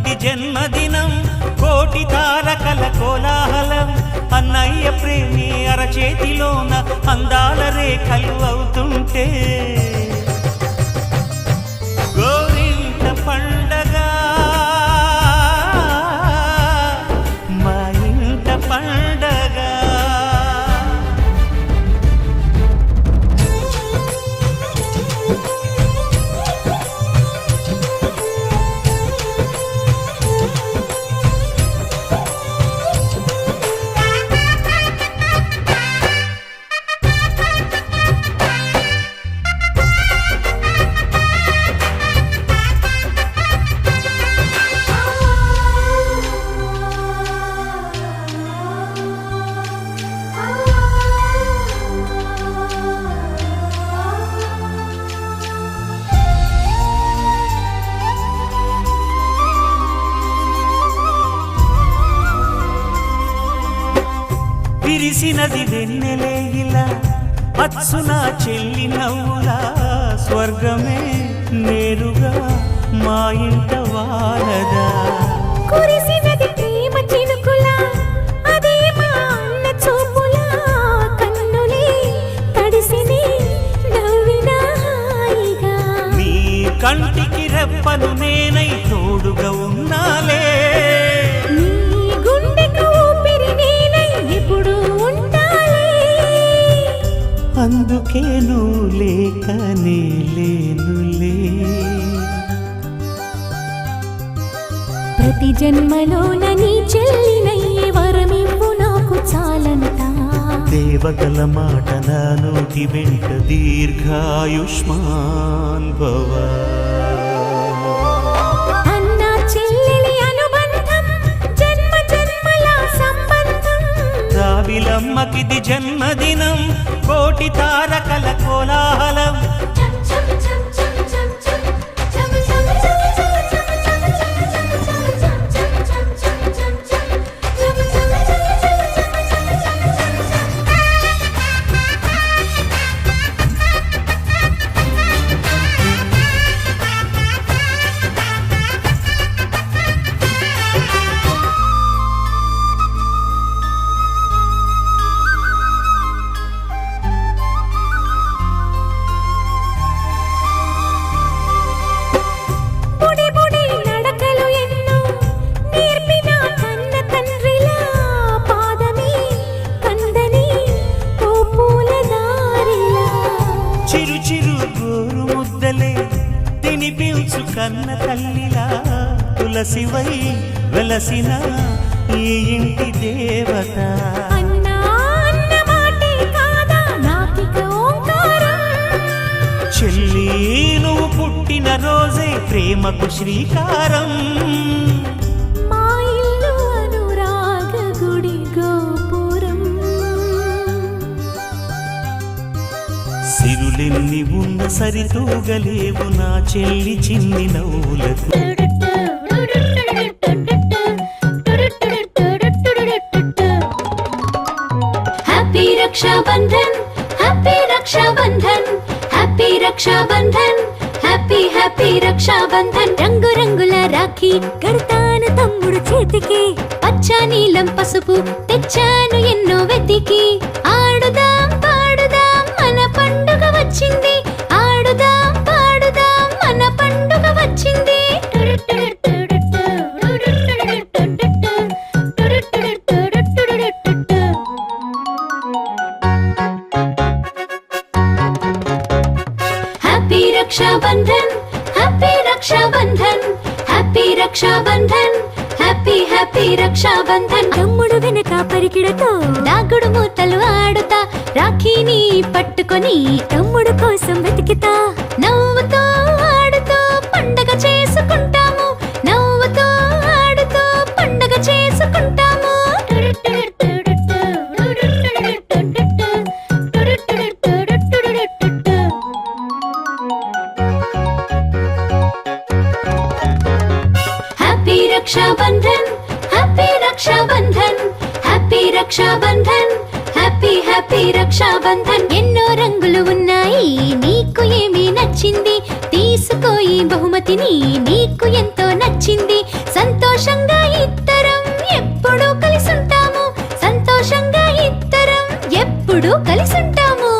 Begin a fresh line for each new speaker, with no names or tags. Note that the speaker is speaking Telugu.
ఇది జన్మదినం కోటి తారకల కోలాహలం అన్నయ్య ప్రేమి అరచేతిలోన అందాల రేఖలు అవుతుంటే గోరింట పండగ మా ఇంట పండగ. విరిసినది వెన్నెలే ఇలా అచ్చున చెల్లి నవ్వులా స్వర్గమే నేరుగా మా ఇంట వాలదా.
కురిసినది ప్రేమ చినుకులా అదే మా అన్న చూపులా కన్నులే తడిసిని నవ్వినా హాయిగా.
నీ కంటికి రెప్పను నేనై తోడుగా ఉన్నాలే. అందుకే నువ్వు లేకనే లేనులే.
ప్రతి జన్మలోన నీ చెల్లినయ్యే వరమివ్వు నాకు చాలంట.
దేవతల మాట నా నోటి వెంట దీర్ఘాయుష్మాన్ భవ.
అన్న చెల్లెలి అనుబంధం జన్మ జన్మల సంబంధం.
రావిలమ్మకిది జన్మదినం కోటి తారకల కోలాహలం. చిరు చిరు గోరు ముద్దలే తినిపించు కన్న తల్లిలా తులసివై వెలసిన ఈ ఇంటి దేవత. చెల్లి నువ్వు పుట్టిన రోజే ప్రేమకు శ్రీకారం. సిరులెన్ని ఉన్న సరితూగలేవు నా చెల్లి చిన్ని నవ్వులకు.
Happy Rakshabandhan happy Rakshabandhan happy Rakshabandhan happy happy Rakshabandhan. రంగు రంగుల రాఖీ కడతాను తమ్ముడు చేతికి. పచ్చ నీలం పసుపు తెచ్చాను ఎన్నో వెతికి. ఆడుదాం పాడుదాం మన పండుగ వచ్చింది. ఆడుదాం పాడుదాం మన పండుగ వచ్చింది. Happy Rakshabandhan happy Rakshabandhan happy Rakshabandhan happy happy Raksha Bandhan. తమ్ముడు వెనక పరికిడతో దాగుడు మూతలు ఆడుతా. రాఖీని పట్టుకొని తమ్ముడు కోసం వెతికితా. నవ్వుతో ఆడుతూ పండగ చేసుకుంటాము. నవ్వుతో ఆడుతూ పండగ చేసుకుంటాము. Happy Rakshabandhan happy Rakshabandhan happy Rakshabandhan happy happy Raksha Bandhan. ఎన్నో రంగులు ఉన్నాయి నీకు ఏమి నచ్చింది తీసుకో ఈ బహుమతిని నీకు ఎంతో నచ్చింది సంతోషంగా ఇద్దరం ఎప్పుడూ కలిసుంటాము సంతోషంగా ఇద్దరం ఎప్పుడూ కలిసుంటాము